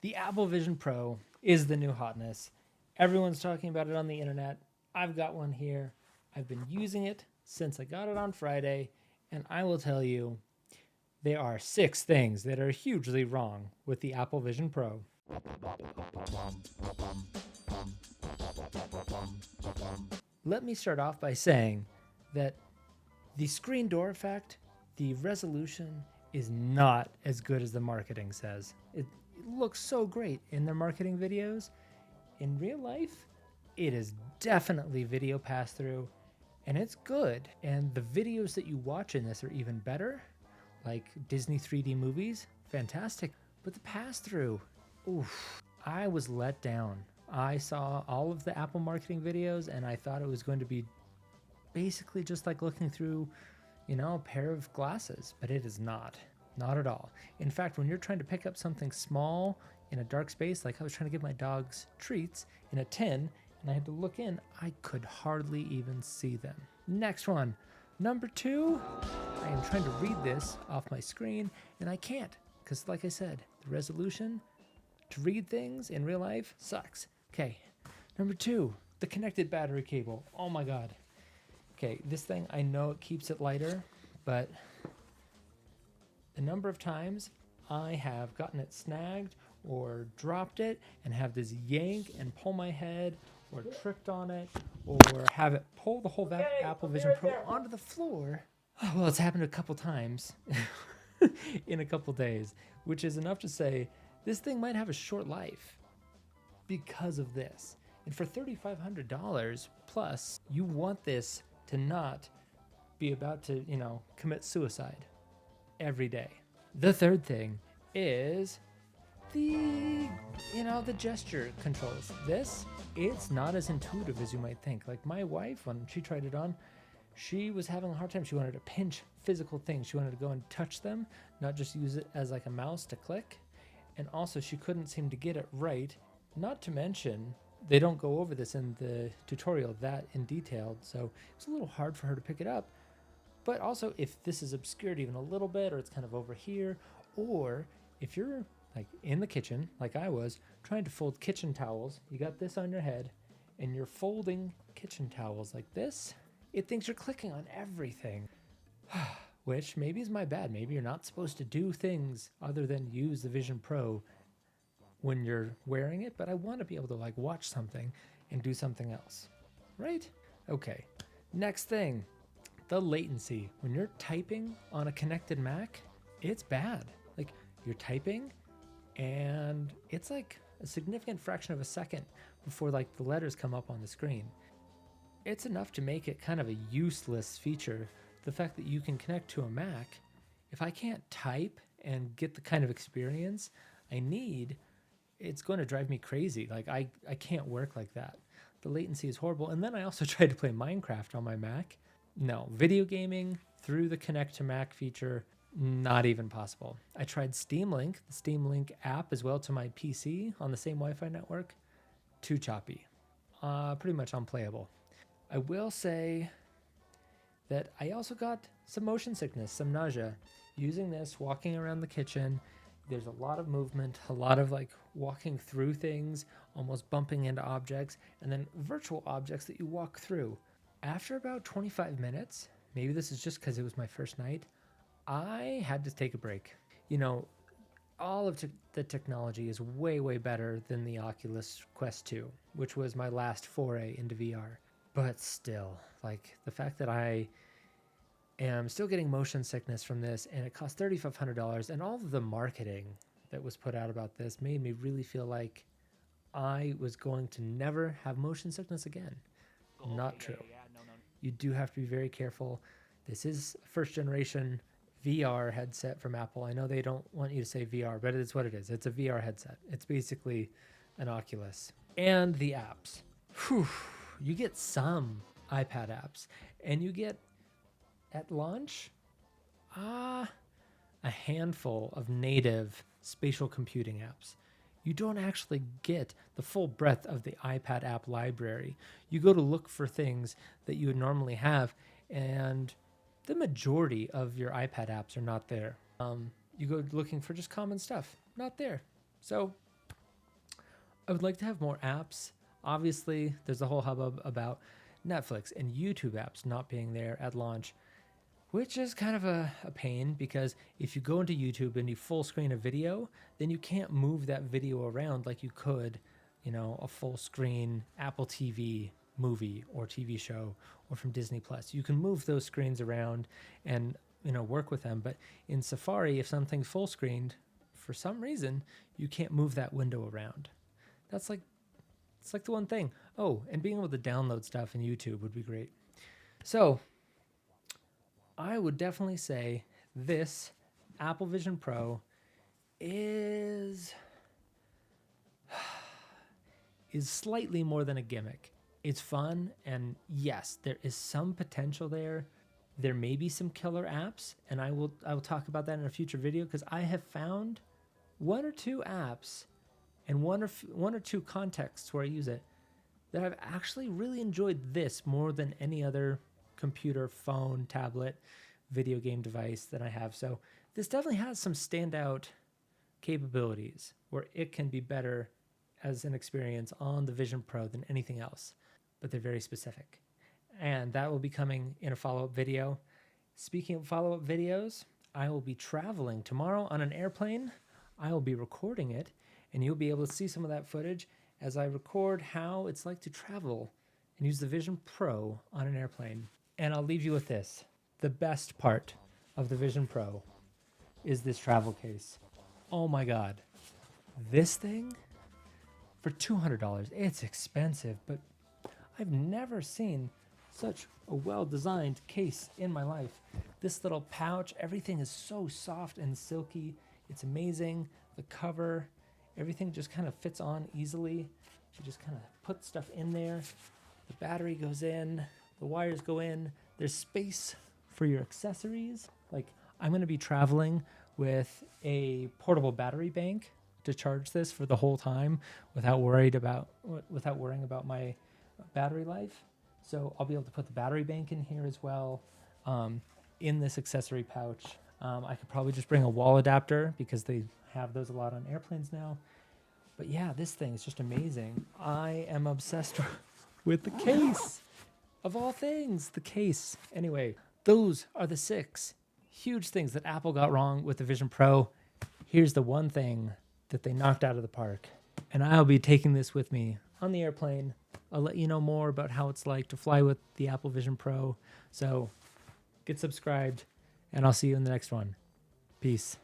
The Apple Vision Pro is the new hotness. Everyone's talking about it on the internet. I've got one here. I've been using it since I got it on Friday, and I will tell you there are 6 things that are hugely wrong with the Apple Vision Pro. Let me start off by saying that the screen door effect, the resolution is not as good as the marketing says. It looks so great in their marketing videos. In real life, it is definitely video pass through, and it's good. And the videos that you watch in this are even better, like Disney 3D movies, fantastic. But the pass through, oof, I was let down. I saw all of the Apple marketing videos and I thought it was going to be basically just like looking through, a pair of glasses, but it is not. Not at all. In fact, when you're trying to pick up something small in a dark space, like I was trying to give my dogs treats in a tin and I had to look in, I could hardly even see them. Next one. Number 2, I am trying to read this off my screen and I can't because, like I said, the resolution to read things in real life sucks. Okay. Number 2, the connected battery cable. Oh my God. Okay, this thing, I know it keeps it lighter, but the number of times I have gotten it snagged or dropped it and have this yank and pull my head or tripped on it or have it pull the whole Apple Vision Pro onto the floor. Oh, well, it's happened a couple times in a couple days, which is enough to say this thing might have a short life because of this. And for $3,500 plus, you want this to not be about to, commit suicide every day. The third thing is the gesture controls. It's not as intuitive as you might think. Like my wife, when she tried it on, she was having a hard time. She wanted to pinch physical things. She wanted to go and touch them, not just use it as like a mouse to click. And also she couldn't seem to get it right. Not to mention, they don't go over this in the tutorial that in detail, so it's a little hard for her to pick it up. But also, if this is obscured even a little bit, or it's kind of over here, or if you're like in the kitchen, like I was, trying to fold kitchen towels, you got this on your head, and you're folding kitchen towels like this, it thinks you're clicking on everything. Which maybe is my bad. Maybe you're not supposed to do things other than use the Vision Pro when you're wearing it, but I want to be able to like watch something and do something else, right? Okay, next thing, the latency. When you're typing on a connected Mac, it's bad. Like you're typing and it's like a significant fraction of a second before like the letters come up on the screen. It's enough to make it kind of a useless feature. The fact that you can connect to a Mac, if I can't type and get the kind of experience I need, it's going to drive me crazy. Like I can't work like that. The latency is horrible. And then I also tried to play Minecraft on my Mac. No, video gaming through the Connect to Mac feature, not even possible. I tried Steam Link, the Steam Link app as well to my PC on the same Wi-Fi network. Too choppy. Pretty much unplayable. I will say that I also got some motion sickness, some nausea. Using this, walking around the kitchen, there's a lot of movement, a lot of like walking through things, almost bumping into objects, and then virtual objects that you walk through. After about 25 minutes, maybe this is just because it was my first night, I had to take a break. All of the technology is way, way better than the Oculus Quest 2, which was my last foray into VR. But still, like the fact that I am still getting motion sickness from this, and it cost $3,500, and all of the marketing that was put out about this made me really feel like I was going to never have motion sickness again. Not true. You do have to be very careful. This is a first generation VR headset from Apple. I know they don't want you to say VR, but it's what it is. It's a VR headset. It's basically an Oculus. And the apps. Whew. You get some iPad apps, and you get at launch a handful of native spatial computing apps. You don't actually get the full breadth of the iPad app library. You go to look for things that you would normally have, and the majority of your iPad apps are not there. You go looking for just common stuff, not there. So I would like to have more apps. Obviously, there's a whole hubbub about Netflix and YouTube apps not being there at launch, which is kind of a pain because if you go into YouTube and you full screen a video, then you can't move that video around like you could, a full screen Apple TV movie or TV show or from Disney Plus. You can move those screens around and, work with them. But in Safari, if something's full screened, for some reason, you can't move that window around. It's like the one thing. Oh, and being able to download stuff in YouTube would be great. So I would definitely say this Apple Vision Pro is slightly more than a gimmick. It's fun, and yes, there is some potential there. There may be some killer apps, and I will talk about that in a future video because I have found one or two apps and one or two contexts where I use it that I've actually really enjoyed this more than any other computer, phone, tablet, video game device that I have. So this definitely has some standout capabilities where it can be better as an experience on the Vision Pro than anything else, but they're very specific. And that will be coming in a follow-up video. Speaking of follow-up videos, I will be traveling tomorrow on an airplane. I will be recording it, and you'll be able to see some of that footage as I record how it's like to travel and use the Vision Pro on an airplane. And I'll leave you with this. The best part of the Vision Pro is this travel case. Oh my God. This thing for $200. It's expensive, but I've never seen such a well-designed case in my life. This little pouch, everything is so soft and silky. It's amazing. The cover, everything just kind of fits on easily. You just kind of put stuff in there. The battery goes in, the wires go in. There's space for your accessories. Like, I'm going to be traveling with a portable battery bank to charge this for the whole time without worrying about my battery life. So I'll be able to put the battery bank in here as well, in this accessory pouch. I could probably just bring a wall adapter because they have those a lot on airplanes now. But yeah, this thing is just amazing. I am obsessed with the case. Of all things, the case. Anyway, those are the 6 huge things that Apple got wrong with the Vision Pro. Here's the one thing that they knocked out of the park. And I'll be taking this with me on the airplane. I'll let you know more about how it's like to fly with the Apple Vision Pro. So get subscribed, and I'll see you in the next one. Peace.